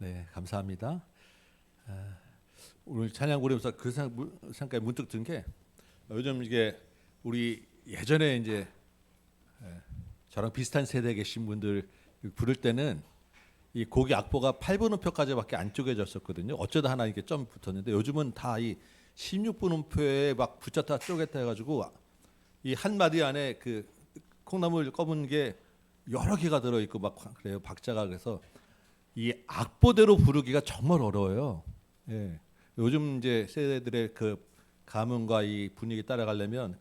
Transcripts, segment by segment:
네, 감사합니다. 아, 오늘 찬양 부르면서 그 생각이 문득 든 게 요즘 이게 우리 예전에 이제 저랑 비슷한 세대에 계신 분들 부를 때는 이 곡의 악보가 8분음표까지밖에 안 쪼개졌었거든요. 어쩌다 하나 이게 점 붙었는데 요즘은 다 이 16분음표에 막 붙였다 쪼갰다 해가지고 이 한 마디 안에 그 콩나물 검은 게 여러 개가 들어 있고 막 그래요. 박자가. 그래서 이 악보대로 부르기가 정말 어려워요. 예. 요즘 이제 세대들의 그 감흥과 이 분위기 따라가려면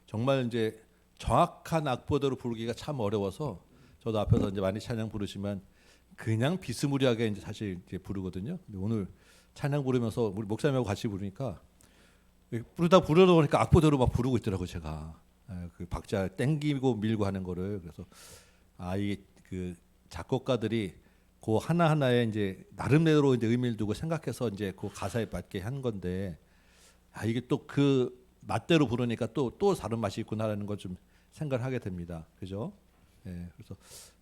정말 이제 정확한 악보대로 부르기가 참 어려워서 저도 앞에서 이제 많이 찬양 부르시면 그냥 비스무리하게 이제 사실 이제 부르거든요. 근데 오늘 찬양 부르면서 우리 목사님하고 같이 부르니까 부르다 보니까 악보대로 막 부르고 있더라고 제가. 그 박자 땡기고 밀고 하는 거를. 그래서 이게 그 작곡가들이 그 하나 하나에 이제 나름대로 이제 의미를 두고 생각해서 이제 그 가사에 맞게 한 건데 이게 또 그 맛대로 부르니까 또 다른 맛이 있구나라는 걸 좀 생각을 하게 됩니다. 그죠? 예, 그래서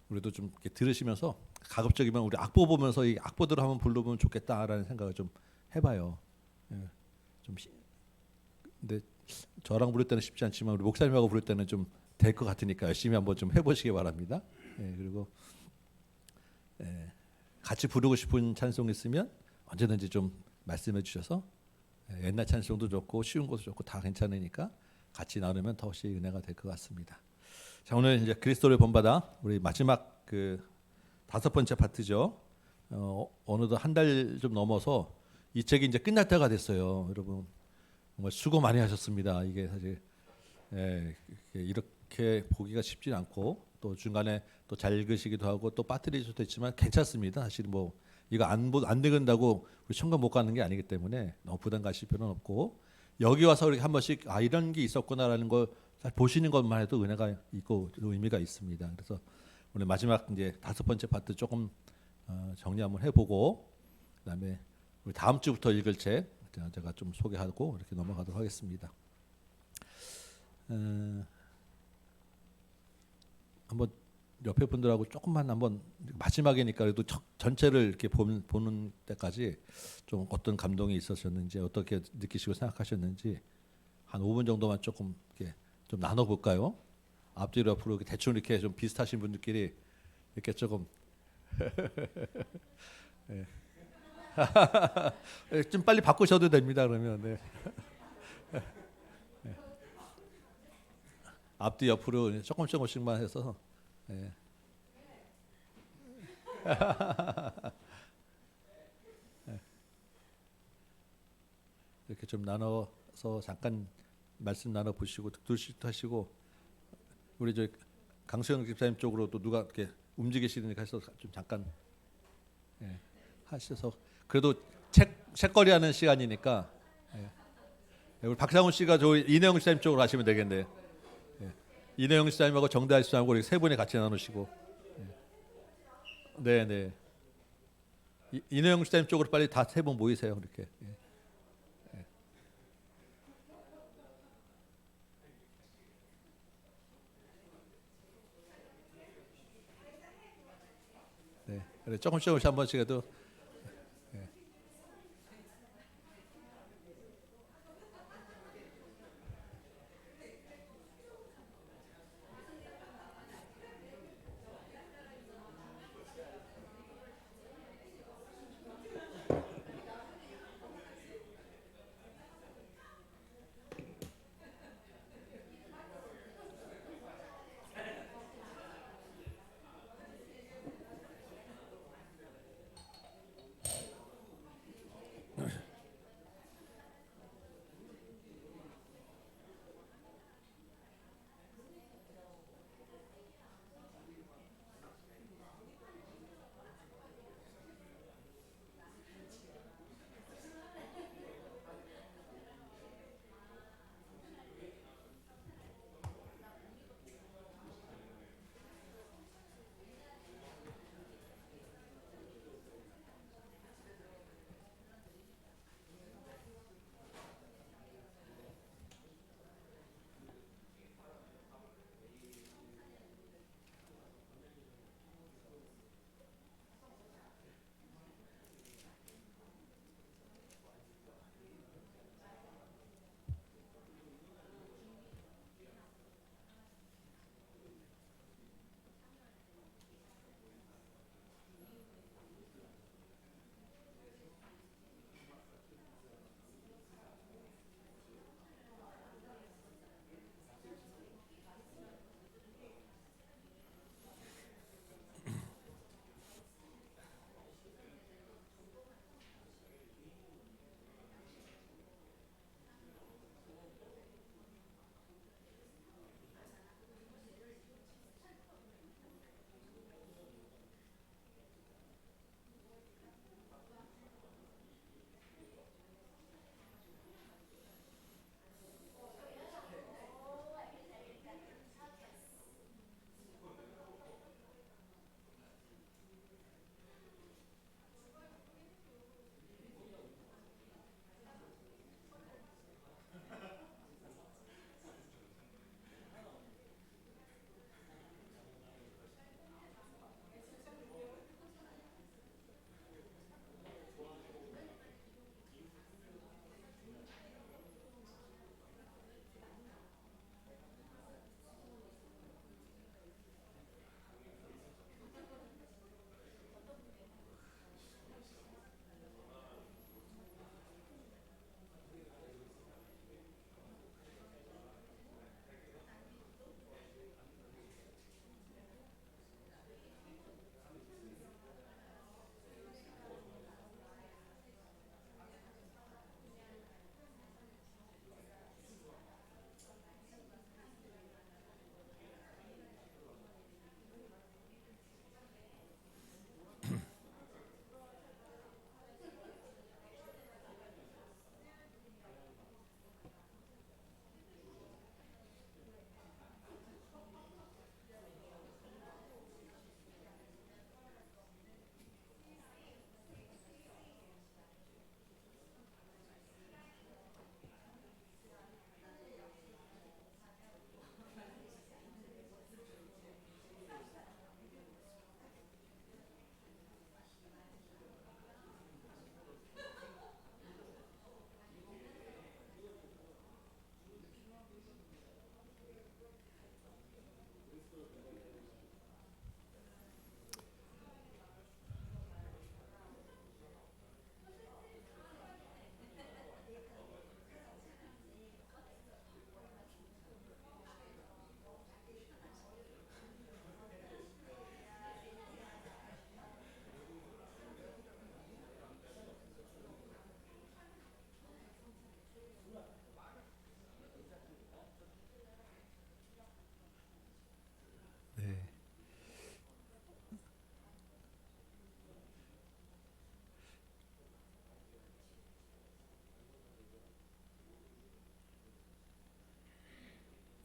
우리도 좀 이렇게 들으시면서 가급적이면 우리 악보 보면서 이 악보대로 한번 불러보면 좋겠다라는 생각을 좀 해봐요. 예, 좀 근데 저랑 부를 때는 쉽지 않지만 우리 목사님하고 부를 때는 좀 될 것 같으니까 열심히 한번 좀 해보시기 바랍니다. 예, 그리고 같이 부르고 싶은 찬송 있으면 언제든지 좀 말씀해 주셔서 옛날 찬송도 좋고 쉬운 것도 좋고 다 괜찮으니까 같이 나누면 더욱 은혜가 될 것 같습니다. 자, 오늘 이제 그리스도를 본받아 우리 마지막 그 5번째 파트죠. 어느덧 한 달 좀 넘어서 이 책이 이제 끝날 때가 됐어요. 여러분 정말 수고 많이 하셨습니다. 이게 사실 이렇게 보기가 쉽지 않고 또 중간에 또 잘 읽으시기도 하고 또 빠뜨릴 수도 있지만 괜찮습니다. 사실 뭐 이거 안 읽은다고 우리 천국 못 가는 게 아니기 때문에 너무 부담 가실 필요는 없고 여기 와서 이렇게 한 번씩 이런 게 있었구나라는 걸 보시는 것만 해도 은혜가 있고 의미가 있습니다. 그래서 오늘 마지막 이제 5번째 파트 조금 정리 한번 해보고 그다음에 우리 다음 주부터 읽을 책 제가 좀 소개하고 이렇게 넘어가도록 하겠습니다. 한번 옆에 분들하고 조금만 한번 마지막이니까 그래도 전체를 이렇게 보는 때까지 좀 어떤 감동이 있으셨는지 어떻게 느끼시고 생각하셨는지 한 5분 정도만 조금 이렇게 좀 나눠 볼까요? 앞뒤로 옆으로 대충 이렇게 좀 비슷하신 분들끼리 이렇게 조금 좀 빨리 바꾸셔도 됩니다. 그러면 네. 앞뒤 옆으로 조금씩만 해서 네. 이렇게 좀 나눠서 잠깐 말씀 나눠 보시고 둘씩 하시고 우리 저 강수영 집사님 쪽으로 또 누가 이렇게 움직이시니까 해서 좀 잠깐 하셔서 그래도 책거리 하는 시간이니까 우리 박상훈 씨가 저 이내영 집사님 쪽으로 가시면 되겠네요. 이내영 집사님하고 정다희 집사님하고 이렇게 세 분이 같이 나누시고 네네 이내영 집사님 쪽으로 빨리 다 세 분 모이세요. 이렇게 네. 그래, 조금씩 한 번씩 해도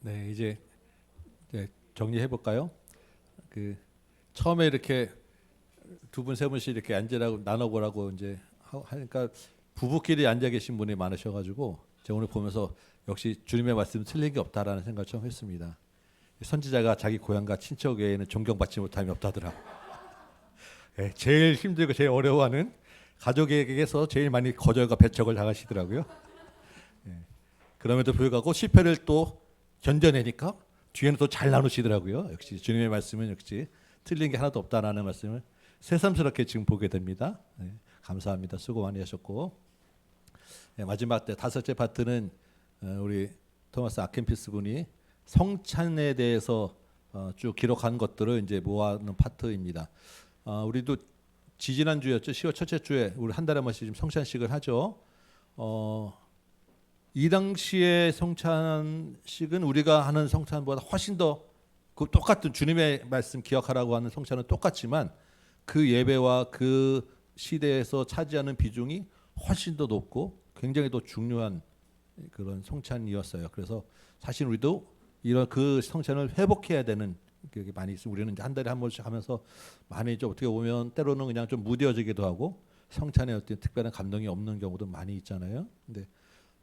네, 이제 정리해 볼까요? 그 처음에 이렇게 두 분 세 분씩 이렇게 앉으라고 나눠보라고 이제 하니까 부부끼리 앉아 계신 분이 많으셔가지고 제가 오늘 보면서 역시 주님의 말씀 틀린 게 없다라는 생각을 좀 했습니다. 선지자가 자기 고향과 친척 외에는 존경받지 못함이 없다더라. 네, 제일 힘들고 제일 어려워하는 가족에게서 제일 많이 거절과 배척을 당하시더라고요. 네, 그럼에도 불구하고 실패를 또 견뎌내니까 뒤에는 또 잘 나누시더라고요. 역시 주님의 말씀은 역시 틀린 게 하나도 없다라는 말씀을 새삼스럽게 지금 보게 됩니다. 네, 감사합니다. 수고 많이 하셨고 네, 마지막 때 다섯째 파트는 우리 토마스 아켄피스 분이 성찬에 대해서 쭉 기록한 것들을 이제 모아놓은 파트입니다. 우리도 지지난주였죠. 10월 첫째 주에 우리 한 달에 한 번씩 성찬식을 하죠. 이 당시의 성찬식은 우리가 하는 성찬보다 훨씬 더 그 똑같은 주님의 말씀 기억하라고 하는 성찬은 똑같지만 그 예배와 그 시대에서 차지하는 비중이 훨씬 더 높고 굉장히 더 중요한 그런 성찬이었어요. 그래서 사실 우리도 이런 그 성찬을 회복해야 되는 게 많이 있어요. 우리는 이제 한 달에 한 번씩 하면서 많이 좀 어떻게 보면 때로는 그냥 좀 무뎌지기도 하고 성찬에 어떤 특별한 감동이 없는 경우도 많이 있잖아요. 근데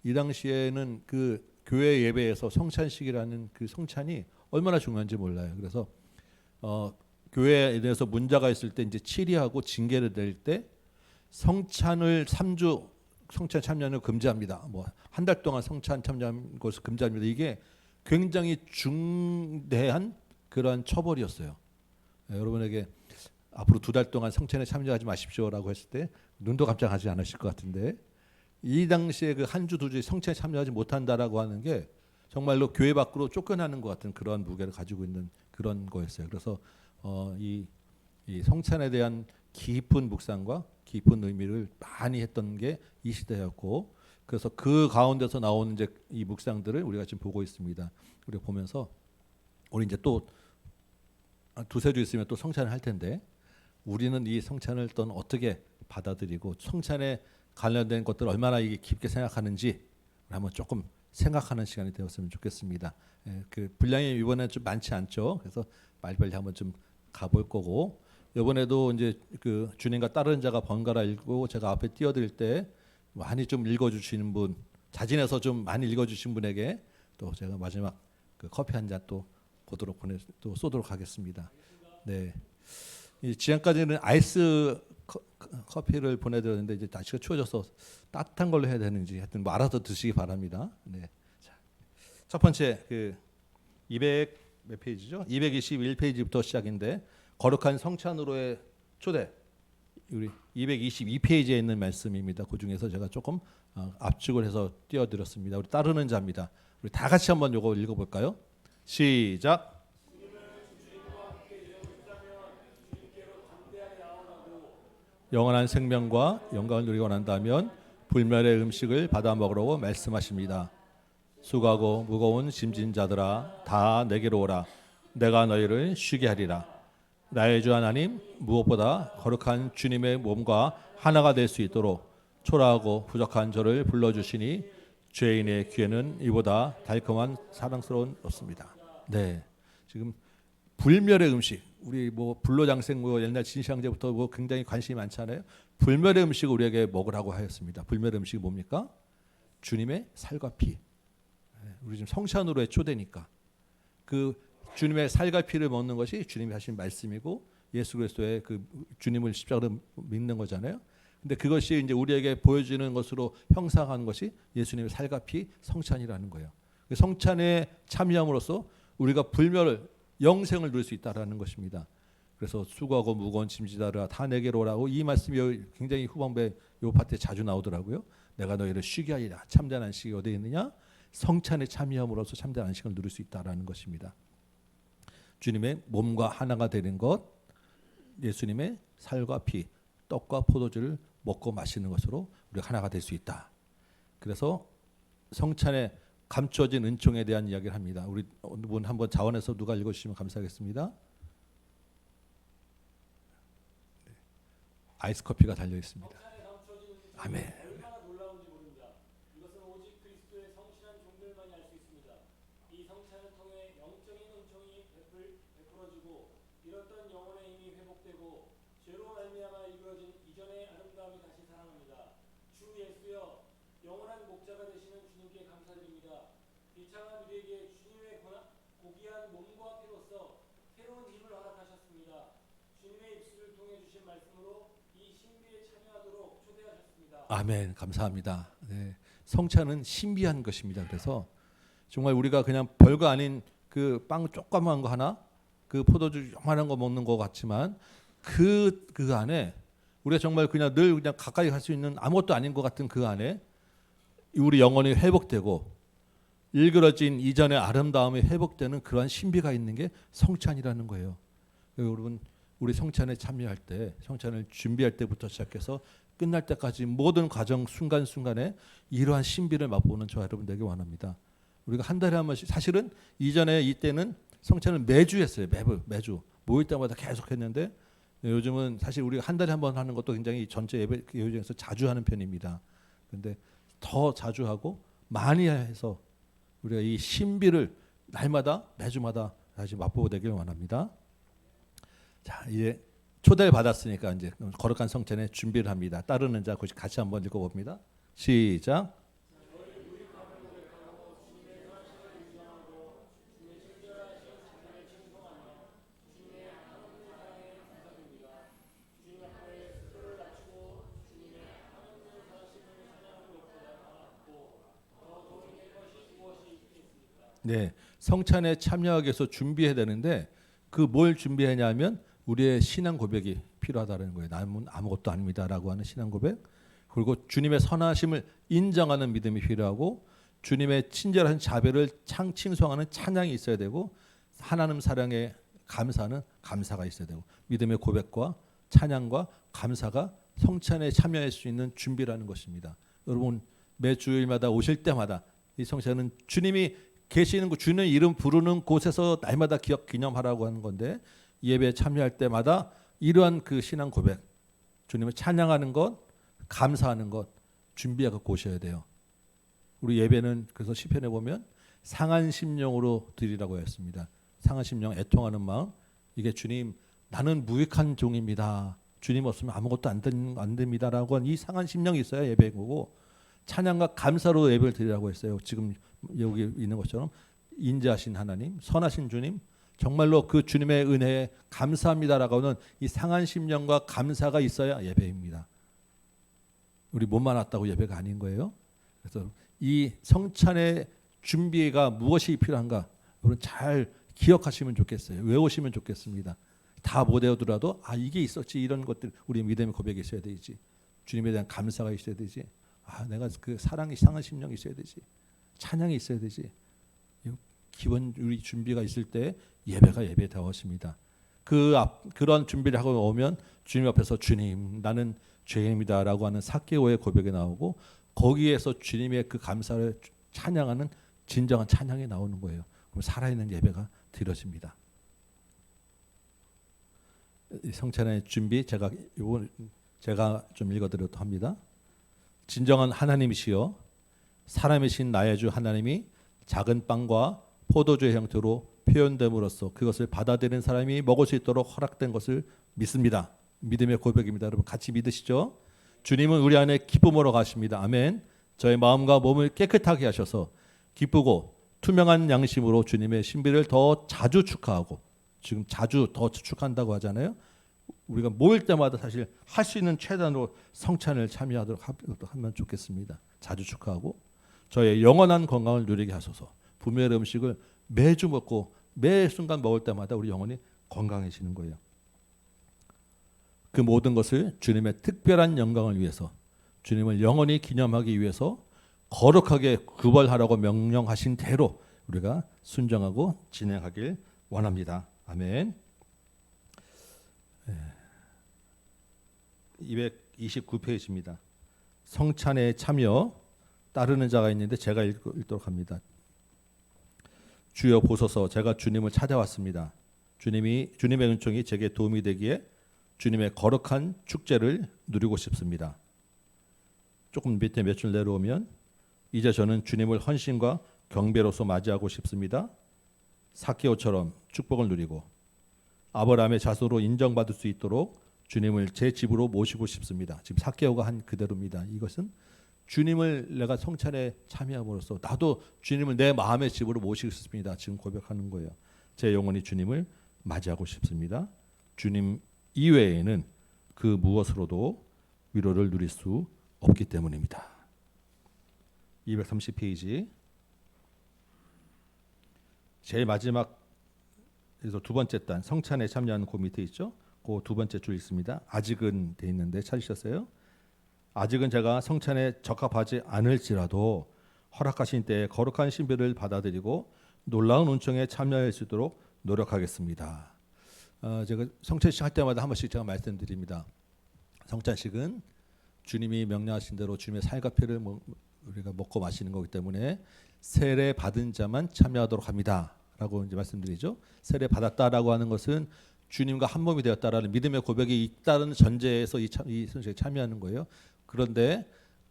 이 당시에는 그 교회 예배에서 성찬식이라는 그 성찬이 얼마나 중요한지 몰라요. 그래서 교회에 대해서 문제가 있을 때 이제 치리하고 징계를 낼 때 성찬을 3주 성찬 참여를 금지합니다. 뭐 한 달 동안 성찬 참여하는 것을 금지합니다. 이게 굉장히 중대한 그러한 처벌이었어요. 여러분에게 앞으로 2달 동안 성찬에 참여하지 마십시오라고 했을 때 눈도 깜짝하지 않으실 것 같은데 이 당시에 그 한 주 2주 성찬에 참여하지 못한다라고 하는 게 정말로 교회 밖으로 쫓겨나는 것 같은 그런 무게를 가지고 있는 그런 거였어요. 그래서 이 성찬에 대한 깊은 묵상과 깊은 의미를 많이 했던 게 이 시대였고 그래서 그 가운데서 나오는 이제 이 묵상들을 우리가 지금 보고 있습니다. 우리가 보면서 우리 이제 또 두세 주 있으면 또 성찬을 할 텐데 우리는 이 성찬을 또 어떻게 받아들이고 성찬에 관련된 것들을 얼마나 이게 깊게 생각하는지 한번 조금 생각하는 시간이 되었으면 좋겠습니다. 그 분량이 이번에 좀 많지 않죠. 그래서 빨리빨리 한번 좀 가볼 거고 이번에도 이제 그 주님과 따르는 자가 번갈아 읽고 제가 앞에 띄워드릴 때 많이 좀 읽어주시는 분 자진해서 좀 많이 읽어주신 분에게 또 제가 마지막 그 커피 한 잔 또 또 쏘도록 하겠습니다. 네, 이 지금까지는 아이스 커피를 보내드렸는데 이제 날씨가 추워져서 따뜻한 걸로 해야 되는지 하여튼 뭐 알아서 드시기 바랍니다. 네, 첫 번째 그 200 몇 페이지죠? 221페이지부터 시작인데 거룩한 성찬으로의 초대 우리 222페이지에 있는 말씀입니다. 그 중에서 제가 조금 압축을 해서 띄워드렸습니다. 우리 따르는 자입니다. 우리 다 같이 한번 요거 읽어볼까요? 시작. 영원한 생명과 영광을 누리고 난다면 불멸의 음식을 받아 먹으라고 말씀하십니다. 수고하고 무거운 짐진 자들아 다 내게로 오라. 내가 너희를 쉬게 하리라. 나의 주 하나님 무엇보다 거룩한 주님의 몸과 하나가 될 수 있도록 초라하고 부족한 저를 불러주시니 죄인의 귀에는 이보다 달콤한 사랑스러운 없습니다. 네, 지금 불멸의 음식 우리 뭐 불로장생 뭐 옛날 진시황제부터 뭐 굉장히 관심이 많잖아요. 불멸의 음식을 우리에게 먹으라고 하였습니다. 불멸의 음식이 뭡니까? 주님의 살과 피. 우리 지금 성찬으로의 초대니까 그 주님의 살과 피를 먹는 것이 주님이 하신 말씀이고 예수 그리스도의 그 주님을 십자가로 믿는 거잖아요. 근데 그것이 이제 우리에게 보여지는 것으로 형상하는 것이 예수님의 살과 피 성찬이라는 거예요. 성찬에 참여함으로써 우리가 불멸을 영생을 누릴 수 있다라는 것입니다. 그래서 수고하고 무거운 짐지다라 다 내게로 오라고 이 말씀이 굉장히 후반부에 이 파트에 자주 나오더라고요. 내가 너희를 쉬게 하리라. 참된 안식이 어디에 있느냐? 성찬에 참여함으로써 참된 안식을 누릴 수 있다라는 것입니다. 주님의 몸과 하나가 되는 것, 예수님의 살과 피, 떡과 포도주를 먹고 마시는 것으로 우리가 하나가 될 수 있다. 그래서 성찬에 감춰진 은총에 대한 이야기를 합니다. 우리 분 한번 자원해서 누가 읽어주시면 감사하겠습니다. 아이스 커피가 달려 있습니다. 아멘. 주 예수여 영원한 목자가 되시는 주님께 감사드립니다. 비창한 우리에게 주님의 고귀한 몸과 피로써 새로운 힘을 허락하셨습니다. 주님의 입술을 통해 주신 말씀으로 이 신비에 참여하도록 초대하셨습니다. 아멘. 감사합니다. 네. 성찬은 신비한 것입니다. 그래서 정말 우리가 그냥 별거 아닌 그 빵 조그만 거 하나, 그 포도주 요만한 거 먹는 것 같지만 그 안에 우리가 정말 그냥 늘 그냥 가까이 갈 수 있는 아무것도 아닌 것 같은 그 안에 우리 영혼이 회복되고 일그러진 이전의 아름다움이 회복되는 그러한 신비가 있는 게 성찬이라는 거예요. 여러분, 우리 성찬에 참여할 때, 성찬을 준비할 때부터 시작해서 끝날 때까지 모든 과정 순간순간에 이러한 신비를 맛보는 저와 여러분 되길 원합니다. 우리가 한 달에 한 번씩, 사실은 이전에 이때는 성찬을 매주 했어요. 매주 모일 때마다 계속 했는데 요즘은 사실 우리가 한 달에 한 번 하는 것도 굉장히 전체 예배 중에서 자주 하는 편입니다. 그런데 더 자주 하고 많이 해서 우리가 이 신비를 날마다 매주마다 다시 맛보고 되길 원합니다. 자, 이제 초대를 받았으니까 이제 거룩한 성찬에 준비를 합니다. 따르는 자 같이 한번 읽어봅니다. 시작. 네, 성찬에 참여하기 위해서 준비해야 되는데 그 뭘 준비하냐면 우리의 신앙 고백이 필요하다는 거예요. 나는 아무것도 아닙니다라고 하는 신앙 고백. 그리고 주님의 선하심을 인정하는 믿음이 필요하고 주님의 친절한 자비를 칭송하는 찬양이 있어야 되고 하나님 사랑에 감사하는 감사가 있어야 되고 믿음의 고백과 찬양과 감사가 성찬에 참여할 수 있는 준비라는 것입니다. 여러분 매 주일마다 오실 때마다 이 성찬은 주님이 계시는 곳, 주님의 이름 부르는 곳에서 날마다 기념하라고 하는 건데 예배에 참여할 때마다 이러한 그 신앙 고백, 주님을 찬양하는 것, 감사하는 것 준비하고 오셔야 돼요. 우리 예배는 그래서 시편에 보면 상한 심령으로 드리라고 했습니다. 상한 심령, 애통하는 마음. 이게 주님, 나는 무익한 종입니다. 주님 없으면 아무것도 안 됩니다라고 하는 이 상한 심령이 있어야 예배인 거고 찬양과 감사로 예배를 드리라고 했어요. 지금 여기 있는 것처럼 인자하신 하나님, 선하신 주님, 정말로 그 주님의 은혜에 감사합니다라고 하는 이 상한 심령과 감사가 있어야 예배입니다. 우리 몸만 왔다고 예배가 아닌 거예요. 그래서 이 성찬의 준비가 무엇이 필요한가 여러분 잘 기억하시면 좋겠어요. 외우시면 좋겠습니다. 다 못 외우더라도 이게 있었지 이런 것들 우리 믿음의 고백이 있어야 되지. 주님에 대한 감사가 있어야 되지. 내가 그 사랑이 상한 심령이 있어야 되지. 찬양이 있어야 되지. 기본 우리 준비가 있을 때 예배가 예배다웠습니다. 그런 준비를 하고 오면 주님 앞에서 주님 나는 죄인입니다라고 하는 사개오의 고백이 나오고 거기에서 주님의 그 감사를 찬양하는 진정한 찬양이 나오는 거예요. 그럼 살아있는 예배가 드려집니다. 성찬의 준비 제가 좀 읽어드려도 합니다. 진정한 하나님이시여 사람이신 나의 주 하나님이 작은 빵과 포도주의 형태로 표현됨으로써 그것을 받아들이는 사람이 먹을 수 있도록 허락된 것을 믿습니다. 믿음의 고백입니다. 여러분 같이 믿으시죠? 주님은 우리 안에 기쁨으로 가십니다. 아멘. 저의 마음과 몸을 깨끗하게 하셔서 기쁘고 투명한 양심으로 주님의 신비를 더 자주 축하하고 지금 자주 더 축한다고 하잖아요. 우리가 모일 때마다 사실 할 수 있는 최단으로 성찬을 참여하도록 하면 좋겠습니다. 자주 축하하고 저의 영원한 건강을 누리게 하소서. 부모의 음식을 매주 먹고 매 순간 먹을 때마다 우리 영혼이 건강해지는 거예요. 그 모든 것을 주님의 특별한 영광을 위해서 주님을 영원히 기념하기 위해서 거룩하게 구별하라고 명령하신 대로 우리가 순종하고 진행하길 원합니다. 아멘. 229페이지입니다. 성찬에 참여 따르는 자가 있는데 제가 읽도록 합니다. 주여 보소서 제가 주님을 찾아왔습니다. 주님의 은총이 제게 도움이 되기에 주님의 거룩한 축제를 누리고 싶습니다. 조금 밑에 몇 줄 내려오면 이제 저는 주님을 헌신과 경배로서 맞이하고 싶습니다. 사케오처럼 축복을 누리고 아브라함의 자손으로 인정받을 수 있도록 주님을 제 집으로 모시고 싶습니다. 지금 삭개오가 한 그대로입니다. 이것은 주님을 내가 성찬에 참여함으로써 나도 주님을 내 마음의 집으로 모시고 싶습니다. 지금 고백하는 거예요. 제 영혼이 주님을 맞이하고 싶습니다. 주님 이외에는 그 무엇으로도 위로를 누릴 수 없기 때문입니다. 230페이지 제일 마지막에서 두 번째 단 성찬에 참여하는 그 밑에 있죠. 그 두 번째 줄 있습니다. 아직은 돼 있는데 찾으셨어요? 아직은 제가 성찬에 적합하지 않을지라도 허락하신 때에 거룩한 신비를 받아들이고 놀라운 은총에 참여할 수 있도록 노력하겠습니다. 제가 성찬식 할 때마다 한 번씩 제가 말씀드립니다. 성찬식은 주님이 명령하신 대로 주님의 살과 피를 우리가 먹고 마시는 거기 때문에 세례 받은 자만 참여하도록 합니다라고 이제 말씀드리죠. 세례 받았다라고 하는 것은 주님과 한 몸이 되었다라는 믿음의 고백이 있다는 전제에서 이 성찬에 참여하는 거예요. 그런데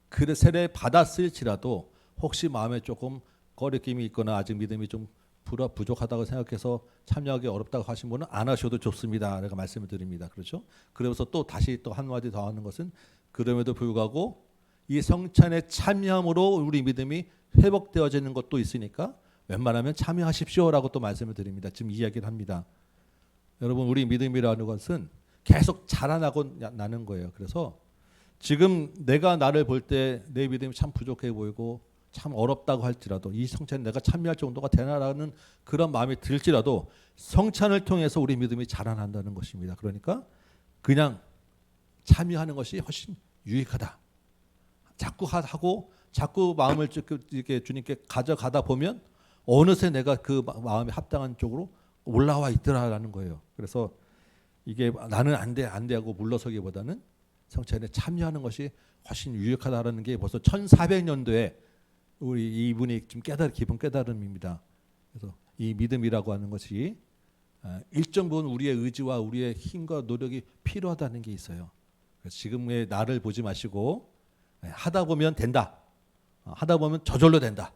그 세례 받았을지라도 혹시 마음에 조금 거리낌이 있거나 아직 믿음이 좀 부족하다고 생각해서 참여하기 어렵다고 하신 분은 안 하셔도 좋습니다. 제가 말씀을 드립니다. 그렇죠? 그러면서 또 다시 또 한마디 더 하는 것은 그럼에도 불구하고 이 성찬에 참여함으로 우리 믿음이 회복되어지는 것도 있으니까 웬만하면 참여하십시오라고 또 말씀을 드립니다. 지금 이야기를 합니다. 여러분 우리 믿음이라는 것은 계속 자라나고 나는 거예요. 그래서 지금 내가 나를 볼 때 내 믿음이 참 부족해 보이고 참 어렵다고 할지라도 이 성찬에 내가 참여할 정도가 되나라는 그런 마음이 들지라도 성찬을 통해서 우리 믿음이 자라난다는 것입니다. 그러니까 그냥 참여하는 것이 훨씬 유익하다. 자꾸 하고 자꾸 마음을 이렇게 주님께 가져가다 보면 어느새 내가 그 마음에 합당한 쪽으로 올라와 있더라라는 거예요. 그래서 이게 나는 안 돼 하고 물러서기보다는 성찬에 참여하는 것이 훨씬 유익하다라는 게 벌써 1400년도에 우리 이분이 좀 깊은 깨달음입니다. 그래서 이 믿음이라고 하는 것이 일정 부분 우리의 의지와 우리의 힘과 노력이 필요하다는 게 있어요. 그래서 지금의 나를 보지 마시고 하다 보면 된다. 하다 보면 저절로 된다.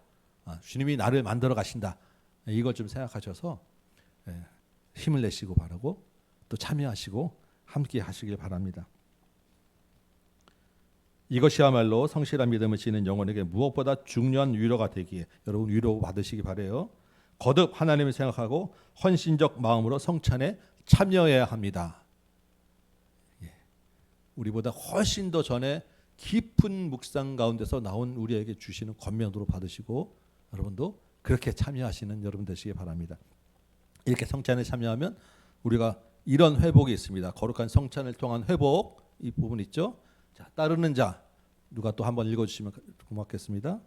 주님이 나를 만들어 가신다. 이걸 좀 생각하셔서 힘을 내시고 바라고 또 참여하시고 함께 하시길 바랍니다. 이것이야말로 성실한 믿음을 지닌 영혼에게 무엇보다 중요한 위로가 되기에 여러분 위로 받으시기 바래요. 거듭 하나님을 생각하고 헌신적 마음으로 성찬에 참여해야 합니다. 우리보다 훨씬 더 전에 깊은 묵상 가운데서 나온 우리에게 주시는 권면으로 받으시고 여러분도 그렇게 참여하시는 여러분 되시기 바랍니다. 이렇게 성찬에 참여하면 우리가 이런 회복이 있습니다. 거룩한 성찬을 통한 회복 이 부분 있죠. 자, 따르는 자 누가 또 한번 읽어주시면 고맙겠습니다.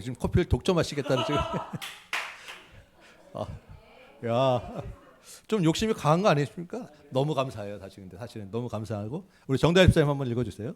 지금 커피를 독점하시겠다는 지금. 야, 좀 욕심이 강한 거 아니십니까? 너무 감사해요, 사실은 너무 감사하고 우리 정다혜 집사님 한번 읽어주세요.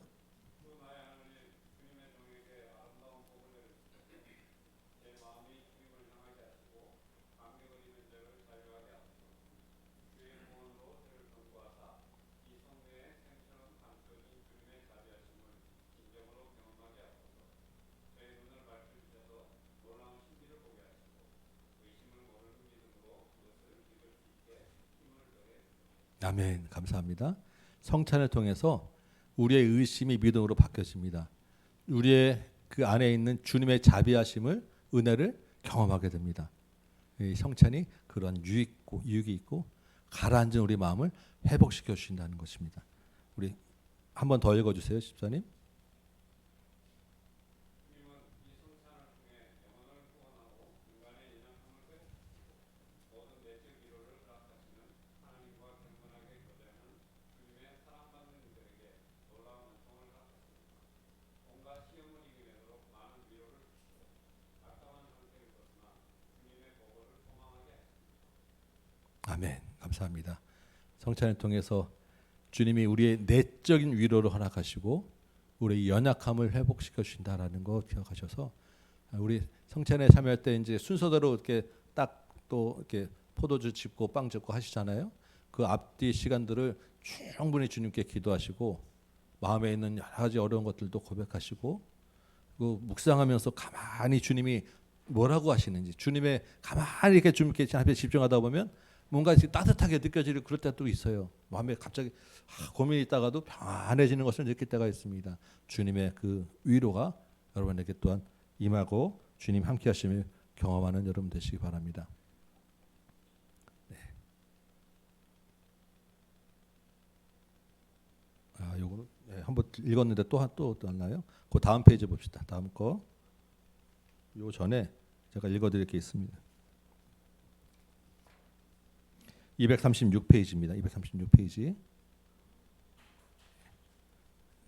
아멘. 감사합니다. 성찬을 통해서 우리의 의심이 믿음으로 바뀌어집니다. 우리의 그 안에 있는 주님의 자비하심을 은혜를 경험하게 됩니다. 이 성찬이 그런 유익이 있고 가라앉은 우리 마음을 회복시켜 주신다는 것입니다. 우리 한 번 더 읽어주세요, 집사님. 아멘. 감사합니다. 성찬을 통해서 주님이 우리의 내적인 위로를 허락하시고 우리의 연약함을 회복시켜 주신다라는 거 기억하셔서 우리 성찬에 참여할 때 이제 순서대로 이렇게 딱 또 이렇게 포도주 짚고 빵 짚고 하시잖아요. 그 앞뒤 시간들을 충분히 주님께 기도하시고 마음에 있는 여러 가지 어려운 것들도 고백하시고 그 묵상하면서 가만히 주님이 뭐라고 하시는지 주님의 가만히 이렇게 주님께 앞에 집중하다 보면 뭔가 따뜻하게 느껴지는 그럴 때도 있어요. 마음에 갑자기 고민이 있다가도 편안해지는 것을 느낄 때가 있습니다. 주님의 그 위로가 여러분에게 또한 임하고 주님 함께 하심을 경험하는 여러분 되시기 바랍니다. 네. 요거는 네, 한번 읽었는데 또 나요? 그 다음 페이지 봅시다. 다음 거. 요 전에 제가 읽어드릴 게 있습니다. 236페이지입니다. 236페이지.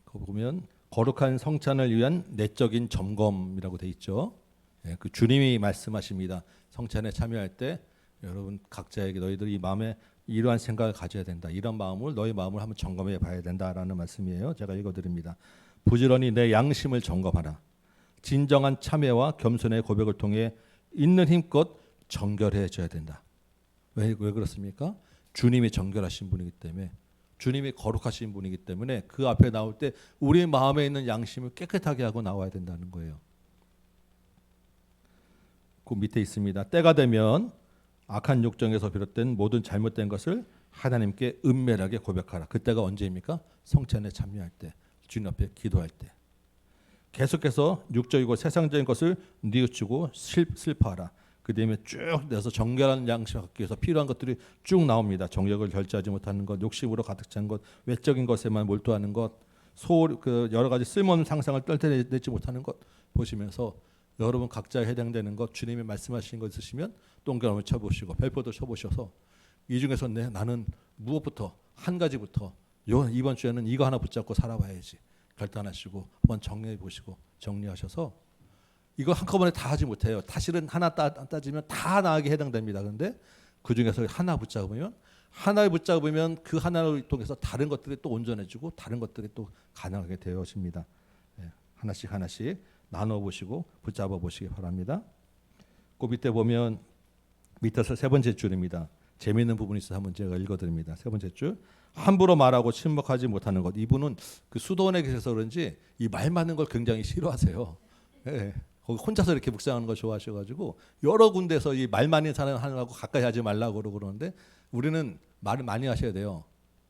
거기 보면 거룩한 성찬을 위한 내적인 점검이라고 돼 있죠. 예, 그 주님이 말씀하십니다. 성찬에 참여할 때 여러분 각자에게 너희들이 이 마음에 이러한 생각을 가져야 된다. 이런 마음을 너희 마음을 한번 점검해 봐야 된다라는 말씀이에요. 제가 읽어드립니다. 부지런히 내 양심을 점검하라. 진정한 참회와 겸손의 고백을 통해 있는 힘껏 정결해져야 된다. 왜 그렇습니까? 주님이 정결하신 분이기 때문에, 주님이 거룩하신 분이기 때문에 그 앞에 나올 때 우리 마음에 있는 양심을 깨끗하게 하고 나와야 된다는 거예요. 그 밑에 있습니다. 때가 되면 악한 욕정에서 비롯된 모든 잘못된 것을 하나님께 은밀하게 고백하라. 그때가 언제입니까? 성찬에 참여할 때, 주님 앞에 기도할 때. 계속해서 육적이고 세상적인 것을 뉘우치고 슬퍼하라. 그 다음에 쭉 내서 정결한 양심을 갖기 위해서 필요한 것들이 쭉 나옵니다. 정욕을 절제하지 못하는 것, 욕심으로 가득 찬 것, 외적인 것에만 몰두하는 것, 그 여러 가지 쓸모없는 상상을 떨쳐내지 못하는 것 보시면서 여러분 각자에 해당되는 것, 주님이 말씀하신 것 있으시면 동그라미 쳐보시고 별표도 쳐보셔서 이 중에서 나는 무엇부터 한 가지부터 이번 주에는 이거 하나 붙잡고 살아봐야지 결단하시고 한번 정리해 보시고 정리하셔서 이거 한꺼번에 다 하지 못해요. 사실은 하나 따지면 다 나에게 해당됩니다. 그런데 그 중에서 하나 붙잡으면 그 하나를 통해서 다른 것들이 또 온전해지고 다른 것들이 또 가능하게 되어집니다. 하나씩 나눠 보시고 붙잡아 보시기 바랍니다. 그 밑에 보면 밑에서 세 번째 줄입니다. 재미있는 부분이 있어서 한번 제가 읽어드립니다. 세 번째 줄. 함부로 말하고 침묵하지 못하는 것. 이분은 그 수도원에 계셔서 그런지 이 말 많은 걸 굉장히 싫어하세요. 네. 거기 혼자서 이렇게 묵상하는 걸 좋아하셔가지고 여러 군데서 이 말 많이 사는 하느라고 가까이 하지 말라고 그러는데 우리는 말을 많이 하셔야 돼요.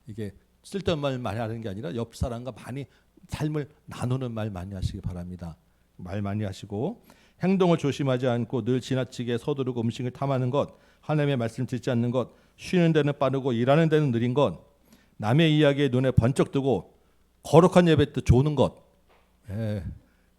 이게 쓸데없는 말 많이 하는 게 아니라 옆 사람과 많이 삶을 나누는 말 많이 하시기 바랍니다. 말 많이 하시고 행동을 조심하지 않고 늘 지나치게 서두르고 음식을 탐하는 것, 하나님의 말씀 듣지 않는 것, 쉬는 데는 빠르고 일하는 데는 느린 것, 남의 이야기에 눈에 번쩍 뜨고 거룩한 예배 때 조는 것. 예.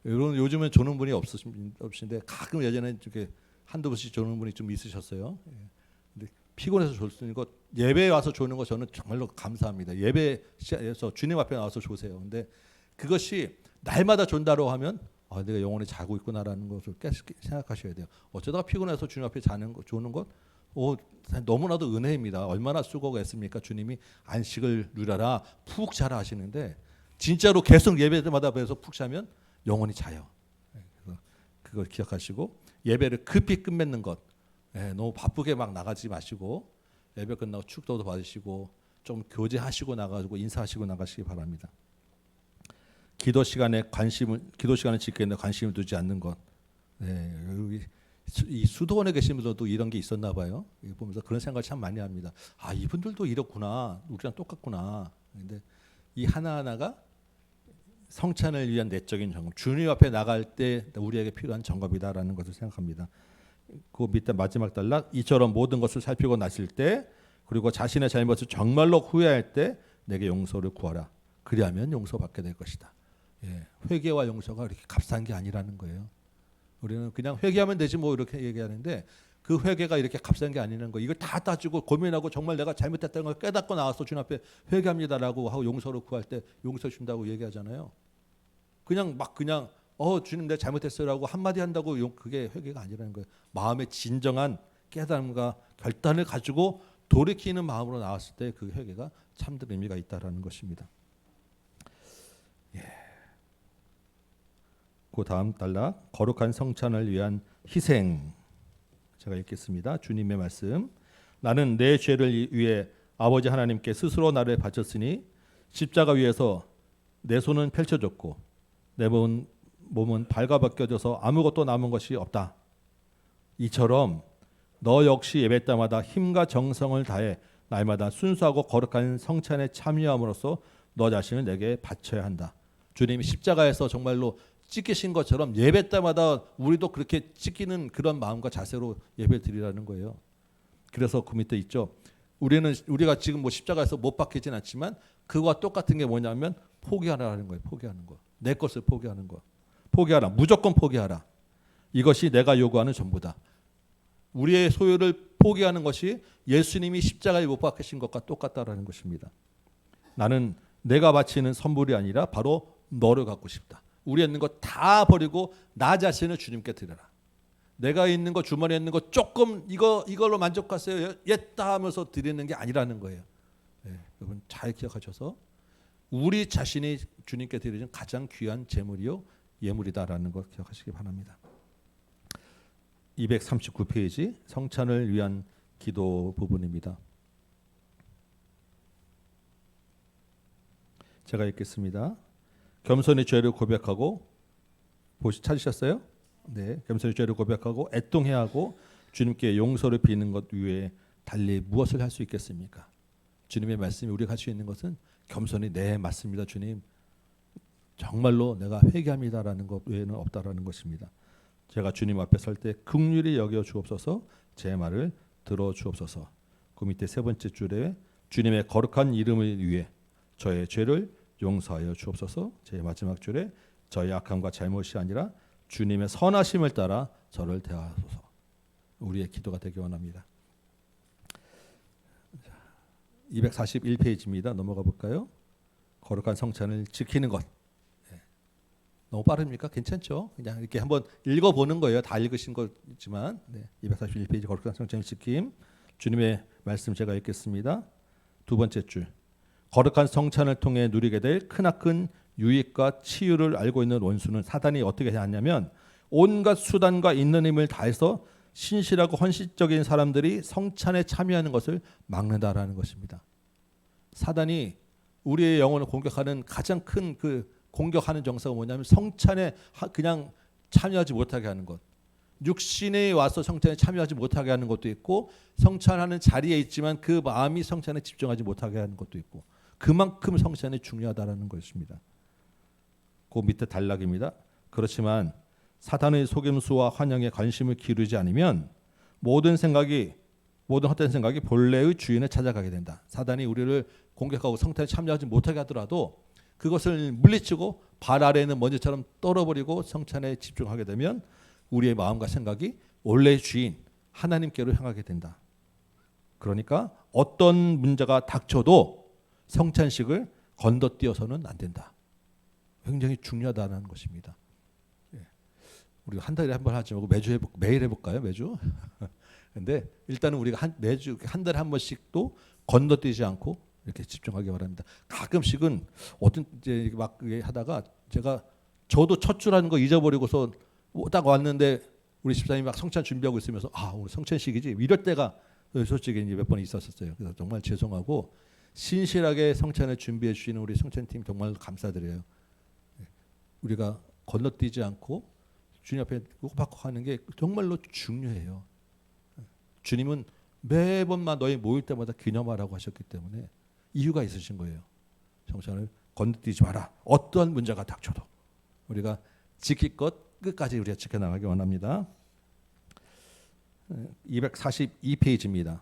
요즘은 조는 분이 없으신데 가끔 예전에 이렇게 한두 번씩 조는 분이 좀 있으셨어요. 예. 근데 피곤해서 졸 수 있는 것, 예배에 와서 조는 거 저는 정말로 감사합니다. 예배에서 주님 앞에 나와서 조세요. 근데 그것이 날마다 존다고 하면 내가 영원히 자고 있구나라는 것을 생각하셔야 돼요. 어쩌다가 피곤해서 주님 앞에 조는 것, 너무나도 은혜입니다. 얼마나 수고가 있습니까? 주님이 안식을 누려라, 푹 자라 하시는데 진짜로 계속 예배 때마다 배워서 푹 자면 영원히 자요. 그래서 그걸 기억하시고 예배를 급히 끝맺는 것, 너무 바쁘게 막 나가지 마시고 예배 끝나고 축도도 받으시고 좀 교제하시고 나가지고 인사하시고 나가시기 바랍니다. 기도 시간을 지키는데 관심을 두지 않는 것. 이 수도원에 계신 분들도 이런 게 있었나 봐요. 보면서 그런 생각을 참 많이 합니다. 이분들도 이렇구나, 우리랑 똑같구나. 근데 이 하나하나가 성찬을 위한 내적인 점검, 주님 앞에 나갈 때 우리에게 필요한 점검이다라는 것을 생각합니다. 그 밑에 마지막 단락, 이처럼 모든 것을 살피고 나실 때, 그리고 자신의 잘못을 정말로 후회할 때 내게 용서를 구하라. 그리하면 용서받게 될 것이다. 회개와 용서가 이렇게 값싼 게 아니라는 거예요. 우리는 그냥 회개하면 되지 뭐 이렇게 얘기하는데 그 회개가 이렇게 값싼 게 아니라는 거. 이걸 다 따지고 고민하고 정말 내가 잘못했다는 걸 깨닫고 나와서 주님 앞에 회개합니다라고 하고 용서를 구할 때 용서 준다고 얘기하잖아요. 그냥 주님 내가 잘못했어요라고 한마디 한다고 그게 회개가 아니라는 거예요. 마음의 진정한 깨달음과 결단을 가지고 돌이키는 마음으로 나왔을 때 그 회개가 참된 의미가 있다라는 것입니다. 그 다음 단락, 거룩한 성찬을 위한 희생. 제가 읽겠습니다. 주님의 말씀. 나는 내 죄를 위해 아버지 하나님께 스스로 나를 바쳤으니 십자가 위에서 내 손은 펼쳐졌고 내 몸은 발가벗겨져서 아무것도 남은 것이 없다. 이처럼 너 역시 예배 때마다 힘과 정성을 다해 날마다 순수하고 거룩한 성찬에 참여함으로써 너 자신을 내게 바쳐야 한다. 주님이 십자가에서 정말로 찢기신 것처럼 예배 때마다 우리도 그렇게 찢기는 그런 마음과 자세로 예배 드리라는 거예요. 그래서 그 밑에 있죠. 우리가 지금 뭐 십자가에서 못 박히진 않지만 그거와 똑같은 게 뭐냐면 포기하라는 거예요. 포기하는 거. 내 것을 포기하는 거. 포기하라. 무조건 포기하라. 이것이 내가 요구하는 전부다. 우리의 소유를 포기하는 것이 예수님이 십자가에 못 박히신 것과 똑같다라는 것입니다. 나는 내가 바치는 선물이 아니라 바로 너를 갖고 싶다. 우리에 있는 거 다 버리고 나 자신을 주님께 드려라. 내가 있는 거 주머니에 있는 거 조금 이걸로 만족하세요. 옛다 하면서 드리는 게 아니라는 거예요. 네, 여러분 잘 기억하셔서 우리 자신이 주님께 드리는 가장 귀한 재물이요 예물이다라는 걸 기억하시기 바랍니다. 239페이지 성찬을 위한 기도 부분입니다. 제가 읽겠습니다. 겸손히 죄를 고백하고 찾으셨어요? 네, 겸손히 죄를 고백하고 애통해야 하고 주님께 용서를 비는 것 외에 달리 무엇을 할 수 있겠습니까? 주님의 말씀이 우리가 할 수 있는 것은 겸손히 네 맞습니다 주님 정말로 내가 회개합니다라는 것 외에는 없다라는 것입니다. 제가 주님 앞에 설 때 긍휼히 여겨 주옵소서 제 말을 들어 주옵소서. 그 밑에 세 번째 줄에 주님의 거룩한 이름을 위해 저의 죄를 용서하여 주옵소서. 제 마지막 줄에 저의 악함과 잘못이 아니라 주님의 선하심을 따라 저를 대하소서. 우리의 기도가 되기 원합니다. 241페이지입니다. 넘어가 볼까요? 거룩한 성찬을 지키는 것. 너무 빠릅니까? 괜찮죠? 그냥 이렇게 한번 읽어보는 거예요. 다 읽으신 거지만 241페이지 거룩한 성찬을 지킴. 주님의 말씀 제가 읽겠습니다. 두 번째 줄. 거룩한 성찬을 통해 누리게 될 크나큰 유익과 치유를 알고 있는 원수는 사단이 어떻게 하냐면 온갖 수단과 있는 힘을 다해서 신실하고 헌신적인 사람들이 성찬에 참여하는 것을 막는다라는 것입니다. 사단이 우리의 영혼을 공격하는 가장 큰 공격하는 정서가 뭐냐면 성찬에 그냥 참여하지 못하게 하는 것. 육신에 와서 성찬에 참여하지 못하게 하는 것도 있고 성찬하는 자리에 있지만 그 마음이 성찬에 집중하지 못하게 하는 것도 있고 그만큼 성찬이 중요하다는 것입니다. 그 밑에 단락입니다. 그렇지만 사탄의 속임수와 환영에 관심을 기울이지 않으면 모든 헛된 생각이 본래의 주인을 찾아가게 된다. 사단이 우리를 공격하고 성찬에 참여하지 못하게 하더라도 그것을 물리치고 발 아래에 있는 먼지처럼 떨어버리고 성찬에 집중하게 되면 우리의 마음과 생각이 원래의 주인 하나님께로 향하게 된다. 그러니까 어떤 문제가 닥쳐도 성찬식을 건너뛰어서는 안 된다. 굉장히 중요하다는 것입니다. 우리가 한 달에 한 번 하지 말고 매일 해볼까요? 매주? 근데 일단은 우리가 매주 한 달에 한 번씩도 건너뛰지 않고 이렇게 집중하기 바랍니다. 가끔씩은 어떤 이제 막 하다가 저도 첫 줄 하는 거 잊어버리고서 딱 왔는데 우리 집사님이 막 성찬 준비하고 있으면서 오늘 성찬식이지 이럴 때가 솔직히 몇 번 있었어요. 그래서 정말 죄송하고 신실하게 성찬을 준비해 주시는 우리 성찬팀 정말 감사드려요. 우리가 건너뛰지 않고 주님 앞에 우박박 하는 게 정말로 중요해요. 주님은 매번만 너희 모일 때마다 기념하라고 하셨기 때문에 이유가 있으신 거예요. 성찬을 건너뛰지 마라. 어떠한 문제가 닥쳐도 우리가 지킬 것 끝까지 우리가 지켜나가기 원합니다. 242페이지입니다.